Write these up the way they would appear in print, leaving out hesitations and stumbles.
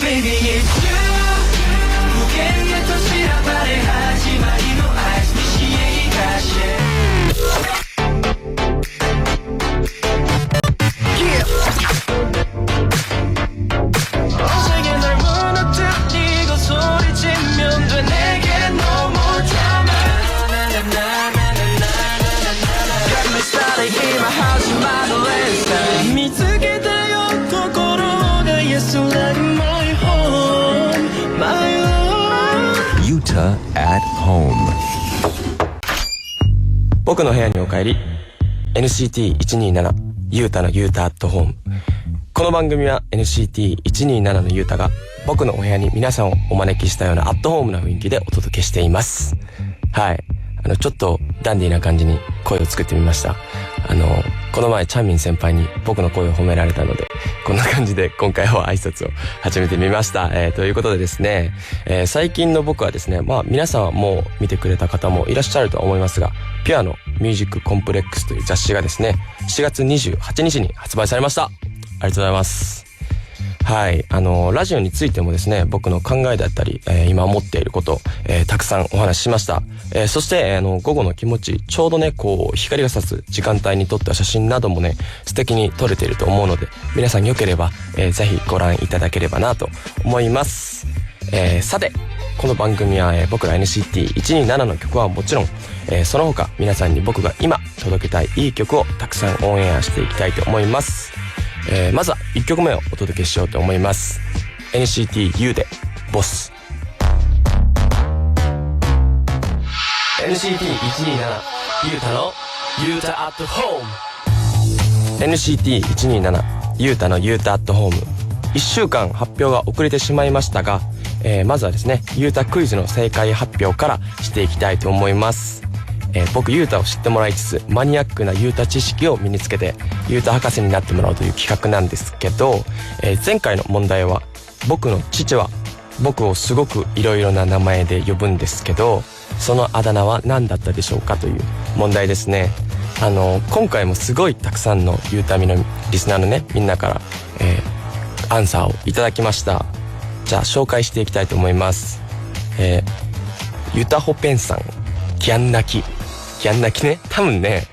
baby it's you 無限へと散らばれ始まりの合図にしえいがし세게 날 무너뜨리고 소리치면 돼 내게 no more drama Got me started in my house in my list 見つけたよ心が安らぐ my home my home Yuta at home 僕の部屋にお帰り NCT127 ユータのユータアットホーム。この番組は NCT127 のユータが僕のお部屋に皆さんをお招きしたようなアットホームな雰囲気でお届けしています。はい。ちょっとダンディーな感じに声を作ってみました。この前チャンミン先輩に僕の声を褒められたので、こんな感じで今回は挨拶を始めてみました。ということでですね、最近の僕はですね、皆さんはもう見てくれた方もいらっしゃるとは思いますが、ピュアのミュージックコンプレックスという雑誌がですね、4月28日に発売されました。ありがとうございます。はい。ラジオについてもですね、僕の考えだったり、今思っていること、たくさんお話ししました。そして、午後の気持ち、ちょうどね、光が差す時間帯に撮った写真などもね、素敵に撮れていると思うので、皆さん良ければ、ぜひご覧いただければなと思います。さて、この番組は、僕ら NCT127 の曲はもちろん、その他皆さんに僕が今届けたいいい曲をたくさんオンエアしていきたいと思います。まずは1曲目をお届けしようと思います。 NCT U でボス。 NCT127 ユータのユータアットホーム。 NCT127 ユータのユータアットホーム。1週間発表が遅れてしまいましたが、まずはですね、ユータクイズの正解発表からしていきたいと思います。僕ユータを知ってもらいつつマニアックなユータ知識を身につけてユータ博士になってもらうという企画なんですけど、前回の問題は僕の父は僕をすごくいろいろな名前で呼ぶんですけど、そのあだ名は何だったでしょうかという問題ですね。今回もすごいたくさんのユータミのリスナーのねみんなから、アンサーをいただきました。じゃあ紹介していきたいと思います。ユタホペンさん、ギャン泣き。ギャン泣きね。多分ね、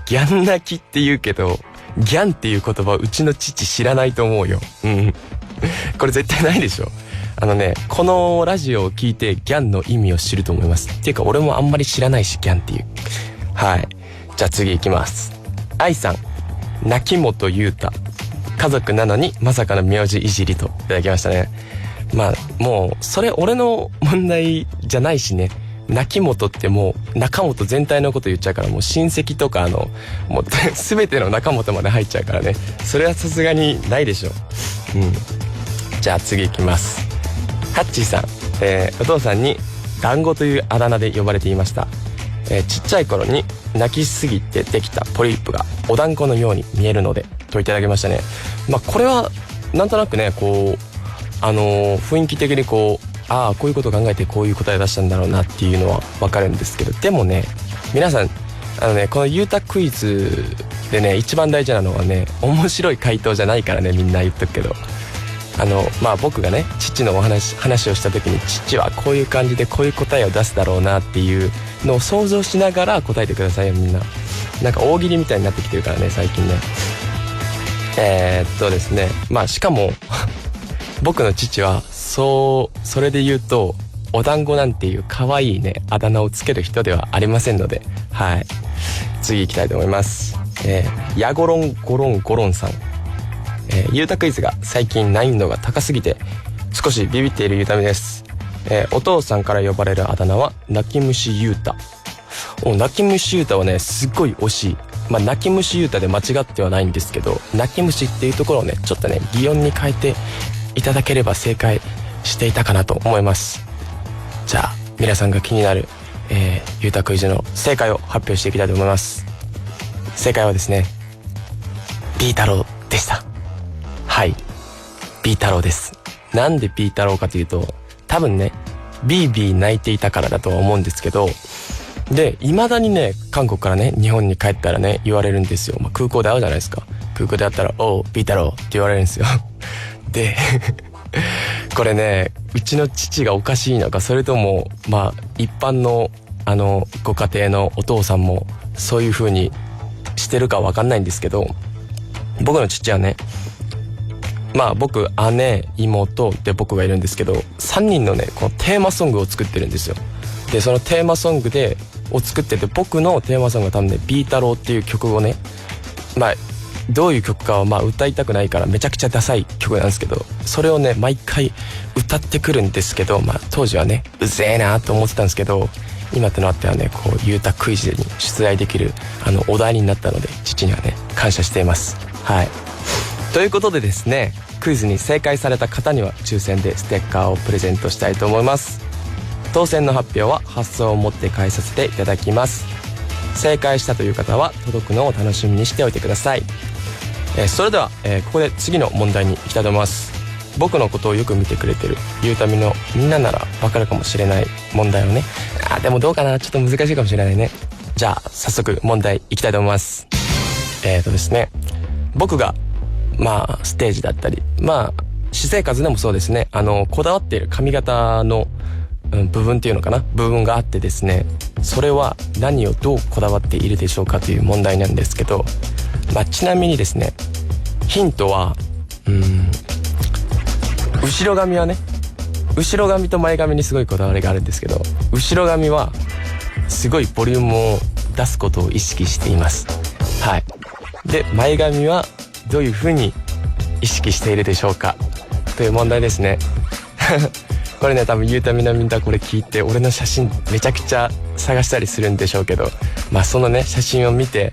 ギャン泣きって言うけど、ギャンっていう言葉うちの父知らないと思うよ。うん。これ絶対ないでしょ。このラジオを聞いてギャンの意味を知ると思います。っていうか俺もあんまり知らないし、ギャンっていう。はい。じゃあ次行きます。愛さん、泣本優太。家族なのにまさかの名字いじりといただきましたね。もう、それ俺の問題じゃないしね。泣本ってもう中本全体のこと言っちゃうから、もう親戚とかもう全ての中本まで入っちゃうからね。それはさすがにないでしょ。うん。じゃあ次行きます。ハッチーさん、お父さんに団子というあだ名で呼ばれていました。ちっちゃい頃に泣きすぎてできたポリープがお団子のように見えるのでといただきましたね。これはなんとなくね、雰囲気的にこういうことを考えてこういう答え出したんだろうなっていうのはわかるんですけど、でもね、皆さんこのユータクイズでね一番大事なのはね、面白い回答じゃないからね、みんな言っとくけど、僕がね父の話をした時に、父はこういう感じでこういう答えを出すだろうなっていうのを想像しながら答えてくださいよ、みんな。なんか大喜利みたいになってきてるからね最近ね。ですね、しかも僕の父はそれで言うとお団子なんていう可愛いねあだ名をつける人ではありませんので、はい、次行きたいと思います。ヤゴロンゴロンゴロンさん、ユータクイズが最近難易度が高すぎて少しビビっているユータミです。お父さんから呼ばれるあだ名は泣き虫ユータ。泣き虫ユータはねすっごい惜しい。泣き虫ユータで間違ってはないんですけど、泣き虫っていうところをねちょっとね擬音に変えていただければ正解していたかなと思います。じゃあ皆さんが気になる、ユータクイズの正解を発表していきたいと思います。正解はですね、ビー太郎でした。はい、ビー太郎です。なんでビー太郎かというと、多分ねビービー泣いていたからだとは思うんですけど、で未だにね韓国からね日本に帰ったらね言われるんですよ。空港で会うじゃないですか。空港で会ったら「おうビー太郎」って言われるんですよ。でこれね、うちの父がおかしいのか、それともまあ一般のご家庭のお父さんもそういう風にしてるかわかんないんですけど、僕の父はね、まあ僕、姉、妹で僕がいるんですけど、3人のねこのテーマソングを作ってるんですよ。でそのテーマソングを作ってて、僕のテーマソングは多分ねビータローっていう曲をね、まあどういう曲かはまあ歌いたくないからめちゃくちゃダサい曲なんですけど、それをね毎回歌ってくるんですけど、まあ当時はねうぜえなと思ってたんですけど、今となってはねこうゆうたクイズに出題できるお題になったので、父にはね感謝しています。はい、ということでですね、クイズに正解された方には抽選でステッカーをプレゼントしたいと思います。当選の発表は発送をもって返させていただきます。正解したという方は届くのを楽しみにしておいてください。それでは、ここで次の問題に行きたいと思います。僕のことをよく見てくれてるゆうたみのみんなならわかるかもしれない問題をね、でもどうかな、ちょっと難しいかもしれないね。じゃあ早速問題いきたいと思います。ですね、僕がまあステージだったり、まあ私生活でもそうですね、こだわっている髪型の、部分っていうのかな、部分があってですね、それは何をどうこだわっているでしょうかという問題なんですけど、まあちなみにですね、ヒントは後ろ髪はね、後ろ髪と前髪にすごいこだわりがあるんですけど、後ろ髪はすごいボリュームを出すことを意識しています。はい。で前髪はどういう風に意識しているでしょうかという問題ですね。これね、多分ゆうたみなみんなこれ聞いて俺の写真めちゃくちゃ探したりするんでしょうけど、まあそのね写真を見て、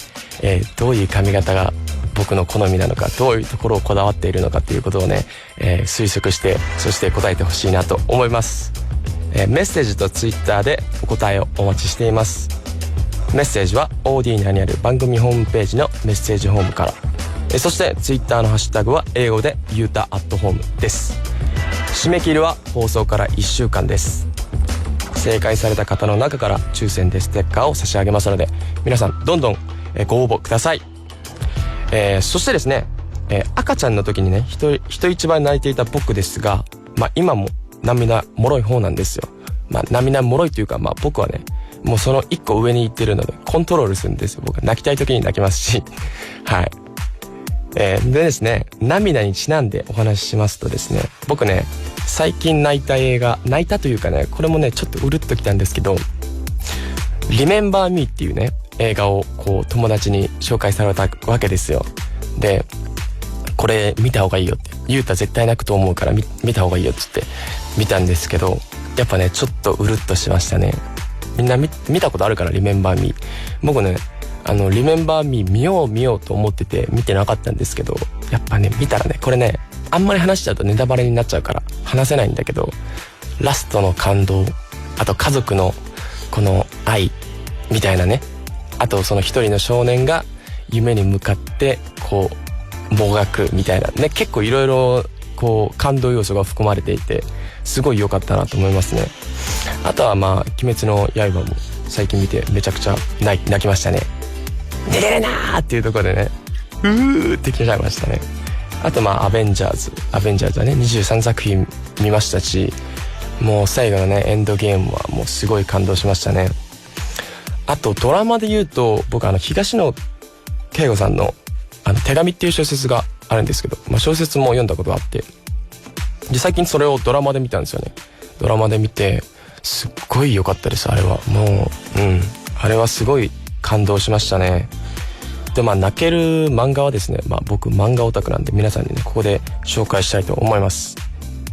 どういう髪型が僕の好みなのか、どういうところをこだわっているのかっていうことをね、推測して、そして答えてほしいなと思います。メッセージとツイッターでお答えをお待ちしています。メッセージは OD にある番組ホームページのメッセージホームから、そしてツイッターのハッシュタグは英語でゆうたアットホームです。締め切りは放送から1週間です。正解された方の中から抽選でステッカーを差し上げますので、皆さんどんどんご応募ください。そしてですね、赤ちゃんの時にね人一倍泣いていた僕ですが、まあ今も涙もろい方なんですよ。まあ涙もろいというか、まあ僕はねもうその1個上に行ってるのでコントロールするんですよ。僕は泣きたい時に泣きますしはい。でですね、涙にちなんでお話ししますとですね、僕ね最近泣いたというかね、これもねちょっとうるっときたんですけど、Remember Me っていうね映画をこう友達に紹介されたわけですよ。でこれ見た方がいいよって、ゆうた絶対泣くと思うから見た方がいいよって言って見たんですけど、やっぱねちょっとうるっとしましたね。みんな見たことあるから Remember Me。 僕ねRemember Me 見ようと思ってて見てなかったんですけど、やっぱね見たらね、これねあんまり話しちゃうとネタバレになっちゃうから話せないんだけど、ラストの感動、あと家族のこの愛みたいなね、あとその一人の少年が夢に向かってこうもがくみたいなね、結構いろいろこう感動要素が含まれていてすごい良かったなと思いますね。あとはまあ鬼滅の刃も最近見てめちゃくちゃ泣きましたね。寝れるなーっていうところでねってきちゃいましたね。あとまあアベンジャーズはね23作品見ましたし、もう最後のねエンドゲームはもうすごい感動しましたね。あとドラマで言うと僕東野圭吾さんの手紙っていう小説があるんですけど、まあ、小説も読んだことがあって、で最近それをドラマで見たんですよね。ドラマで見てすっごい良かったです。あれはもうあれはすごい感動しましたね。でまあ泣ける漫画はですね、まあ僕漫画オタクなんで皆さんにねここで紹介したいと思います。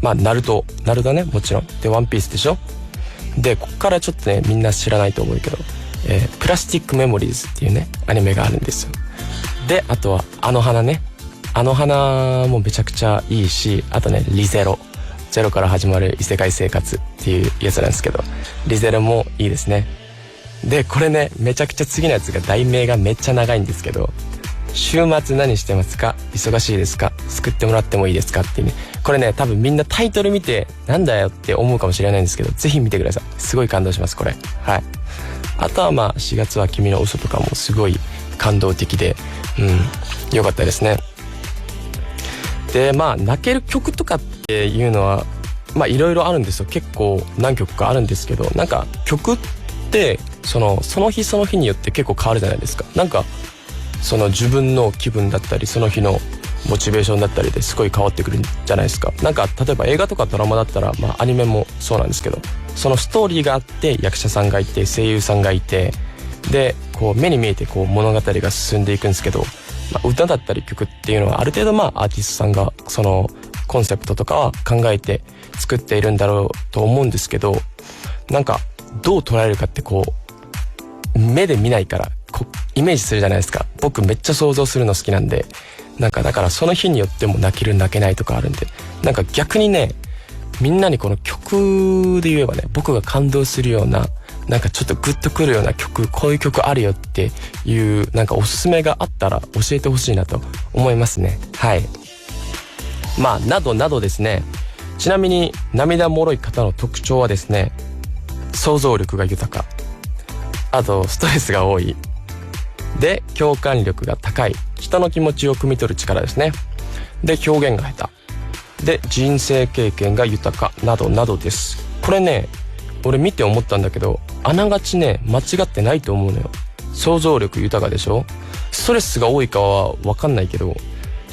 まあナルトね、もちろんでワンピースでしょ。でここからちょっとねみんな知らないと思うけど、プラスティックメモリーズっていうねアニメがあるんですよ。であとはあの花もめちゃくちゃいいし、あとねリゼロから始まる異世界生活っていうやつなんですけど、リゼロもいいですね。でこれねめちゃくちゃ次のやつが題名がめっちゃ長いんですけど、週末何してますか、忙しいですか、救ってもらってもいいですかっていうね、これね多分みんなタイトル見てなんだよって思うかもしれないんですけど、ぜひ見てください。すごい感動しますこれ。はい。あとはまあ4月は君の嘘とかもすごい感動的で良かったですね。でまあ泣ける曲とかっていうのはまあいろいろあるんですよ。結構何曲かあるんですけど、なんか曲ってその日その日によって結構変わるじゃないですか。なんかその自分の気分だったりその日のモチベーションだったりですごい変わってくるんじゃないですか。なんか例えば映画とかドラマだったら、まあアニメもそうなんですけど、そのストーリーがあって役者さんがいて声優さんがいて、でこう目に見えてこう物語が進んでいくんですけど、まあ、歌だったり曲っていうのはある程度まあアーティストさんがそのコンセプトとかは考えて作っているんだろうと思うんですけど、なんかどう捉えるかってこう目で見ないからこうイメージするじゃないですか。僕めっちゃ想像するの好きなんで、なんかだからその日によっても泣ける泣けないとかあるんで、なんか逆にね、みんなにこの曲で言えばね、僕が感動するような、なんかちょっとグッとくるような曲、こういう曲あるよっていうなんかおすすめがあったら教えてほしいなと思いますね。はい。まあなどなどですね。ちなみに涙もろい方の特徴はですね、想像力が豊か、あとストレスが多い、で共感力が高い、人の気持ちを汲み取る力ですね。で表現が下手で人生経験が豊かなどなどです。これね、俺見て思ったんだけど、あながちね間違ってないと思うのよ。想像力豊かでしょ。ストレスが多いかは分かんないけど、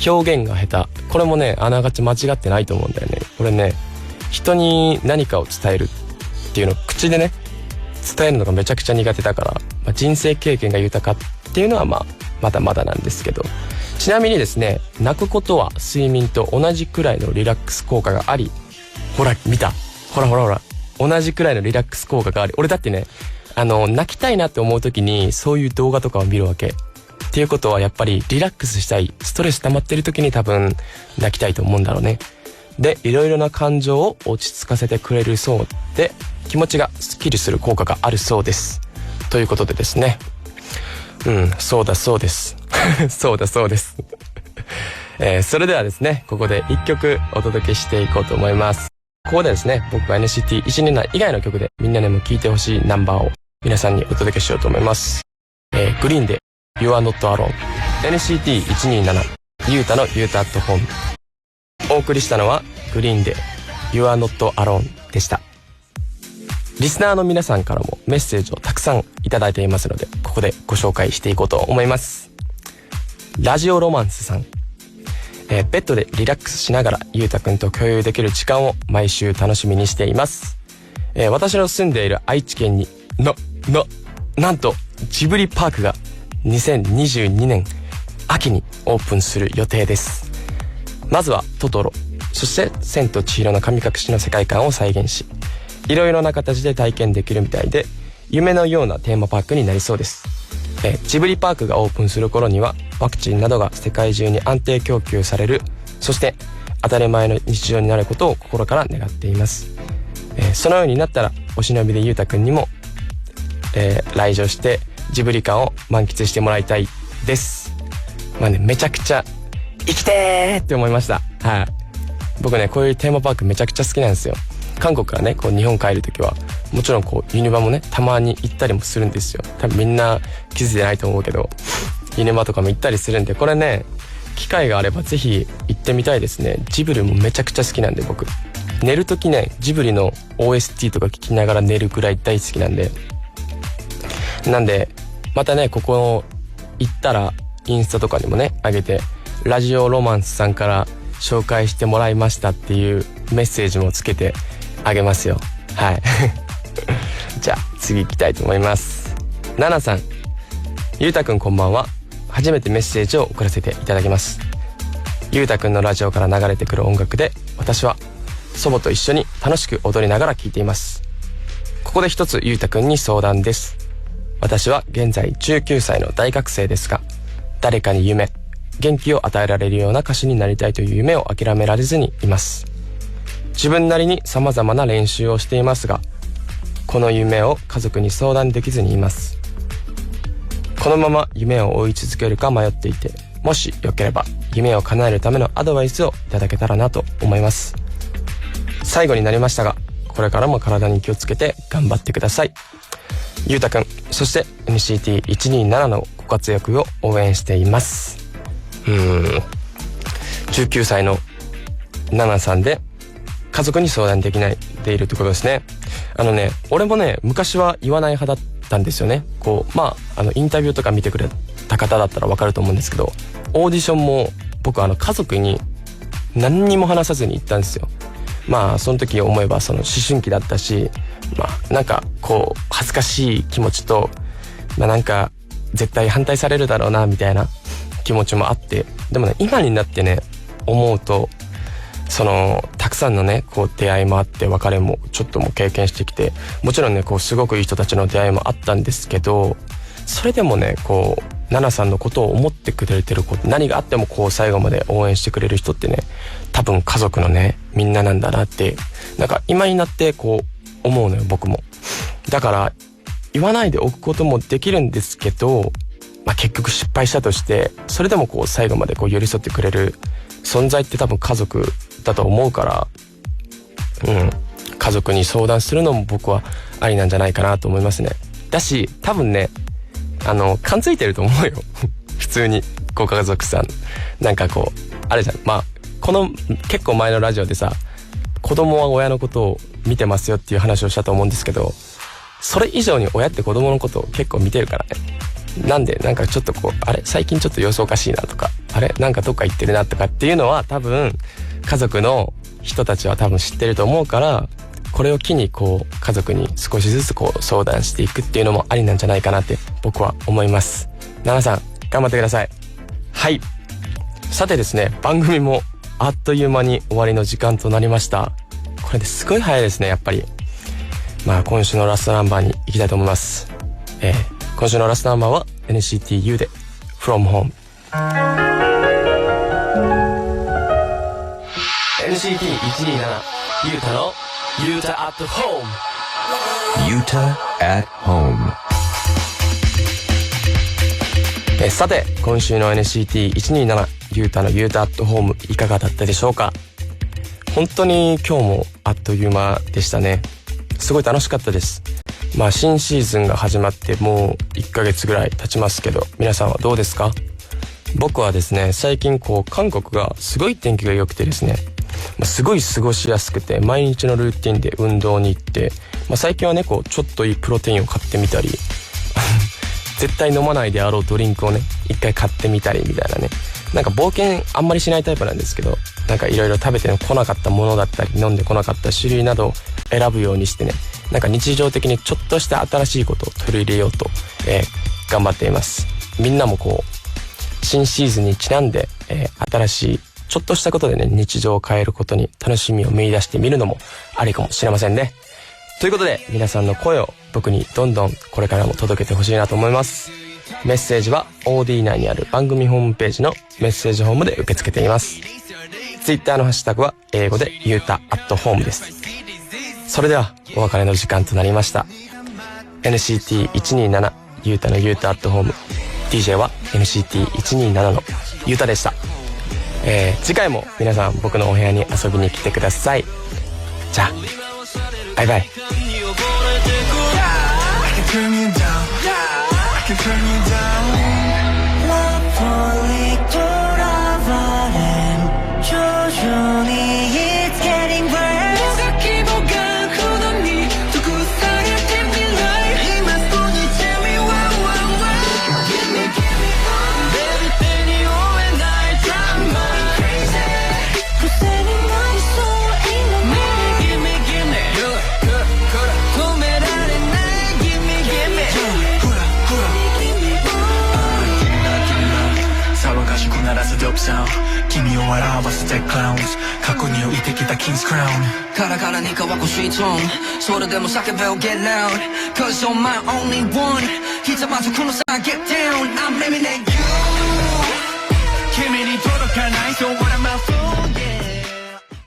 表現が下手、これもねあながち間違ってないと思うんだよね。俺ね、人に何かを伝えるっていうのを口でね伝えるのがめちゃくちゃ苦手だから、まあ、人生経験が豊かっていうのはまあまだまだなんですけど、ちなみにですね、泣くことは睡眠と同じくらいのリラックス効果があり、ほら見た、ほら同じくらいのリラックス効果があり、俺だってね泣きたいなって思う時にそういう動画とかを見るわけっていうことは、やっぱりリラックスしたい、ストレス溜まってる時に多分泣きたいと思うんだろうね。でいろいろな感情を落ち着かせてくれるそうで、気持ちがスッキリする効果があるそうです。ということでですね、そうだそうですそうだそうですそれではですね、ここで1曲お届けしていこうと思います。ここでですね、僕は NCT127 以外の曲でみんなにも聴いてほしいナンバーを皆さんにお届けしようと思います。グリーンで You are not alone、 NCT127 ゆうたのゆうた at home。 お送りしたのはグリーンで You are not alone でした。リスナーの皆さんからもメッセージをたくさんいただいていますので、ここでご紹介していこうと思います。ラジオロマンスさん、ベッドでリラックスしながらゆうたくんと共有できる時間を毎週楽しみにしています。私の住んでいる愛知県になんとジブリパークが2022年秋にオープンする予定です。まずはトトロ、そして千と千尋の神隠しの世界観を再現し、いろいろな形で体験できるみたいで、夢のようなテーマパークになりそうです。ジブリパークがオープンする頃にはワクチンなどが世界中に安定供給される、そして当たり前の日常になることを心から願っています。そのようになったらお忍びでゆうたくんにも、来場してジブリ感を満喫してもらいたいです。まあね、めちゃくちゃ生きてーって思いました。はい。僕ね、こういうテーマパークめちゃくちゃ好きなんですよ。韓国からねこう日本帰るときはもちろんこうユニバもねたまに行ったりもするんですよ。多分みんな気づいてないと思うけど、ユニバとかも行ったりするんで、これね機会があればぜひ行ってみたいですね。ジブリもめちゃくちゃ好きなんで、僕寝るときねジブリの OST とか聞きながら寝るくらい大好きなんでまたねここ行ったらインスタとかにもね上げて、ラジオロマンスさんから紹介してもらいましたっていうメッセージもつけてあげますよ。はいじゃあ次行きたいと思います。ナナさん、ゆうたくんこんばんは。初めてメッセージを送らせていただきます。ゆうたくんのラジオから流れてくる音楽で私は祖母と一緒に楽しく踊りながら聴いています。ここで一つゆうたくんに相談です。私は現在19歳の大学生ですが、誰かに夢、元気を与えられるような歌手になりたいという夢を諦められずにいます。自分なりに様々な練習をしていますが、この夢を家族に相談できずにいます。このまま夢を追い続けるか迷っていて、もしよければ夢を叶えるためのアドバイスをいただけたらなと思います。最後になりましたが、これからも体に気をつけて頑張ってください。ゆうたくん、そして NCT127 のご活躍を応援しています。19歳のナナさんで家族に相談できないでいるってことですね。俺もね昔は言わない派だったんですよね。こうインタビューとか見てくれた方だったらわかると思うんですけど、オーディションも僕家族に何にも話さずに行ったんですよ。その時思えばその思春期だったし、なんかこう恥ずかしい気持ちと、なんか絶対反対されるだろうなみたいな気持ちもあって、でもね今になってね思うと、そのたくさんのねこう出会いもあって別れもちょっとも経験してきて、もちろんねこうすごくいい人たちの出会いもあったんですけど、それでもねこうナナさんのことを思ってくれてること、何があってもこう最後まで応援してくれる人ってね、多分家族のねみんななんだなって、なんか今になってこう思うのよ僕も。だから言わないでおくこともできるんですけど、結局失敗したとしてそれでもこう最後までこう寄り添ってくれる存在って多分家族だと思うから、家族に相談するのも僕はありなんじゃないかなと思いますね。だし多分ね感づいてると思うよ普通にご家族さんなんかこうあれじゃん、この結構前のラジオでさ、子供は親のことを見てますよっていう話をしたと思うんですけど、それ以上に親って子供のことを結構見てるからね。なんでなんかちょっとこうあれ最近ちょっと様子おかしいなとか、あれなんかどっか行ってるなとかっていうのは多分家族の人たちは多分知ってると思うから、これを機にこう家族に少しずつこう相談していくっていうのもありなんじゃないかなって僕は思います。ナナさん頑張ってください。はい、さてですね、番組もあっという間に終わりの時間となりました。これですごい早いですねやっぱり。今週のラストナンバーに行きたいと思います。今週のラストナンバーは NCT U で From Home。 NCT127 ゆうたのゆうた at home。 Yuta at home。 さて今週の NCT127 ゆうたのゆうた at home いかがだったでしょうか。本当に今日もあっという間でしたね。すごい楽しかったです。新シーズンが始まってもう1ヶ月ぐらい経ちますけど、皆さんはどうですか？僕はですね最近こう韓国がすごい天気が良くてですね、すごい過ごしやすくて、毎日のルーティンで運動に行って、最近はねこうちょっといいプロテインを買ってみたり絶対飲まないであろうドリンクをね一回買ってみたりみたいなね、なんか冒険あんまりしないタイプなんですけど、なんかいろいろ食べてこなかったものだったり飲んでこなかった種類などを選ぶようにしてね、なんか日常的にちょっとした新しいことを取り入れようと、頑張っています。みんなもこう新シーズンにちなんで、新しいちょっとしたことでね日常を変えることに楽しみを見出してみるのもありかもしれませんね。ということで皆さんの声を僕にどんどんこれからも届けてほしいなと思います。メッセージは OD 内にある番組ホームページのメッセージホームで受け付けています。Twitter のハッシュタグは英語でゆうた at home です。それではお別れの時間となりました。 NCT127 ゆうたのゆうた at home、 DJ は NCT127 のゆうたでした。次回も皆さん僕のお部屋に遊びに来てください。じゃあバイバイ。君を笑わせてクラウンズ過去に置いてきたキングスクラウンカラカラに乾くシートンそれでも叫べを Get loud Cause you're my only one ひざまずこの差 Get down I'm living it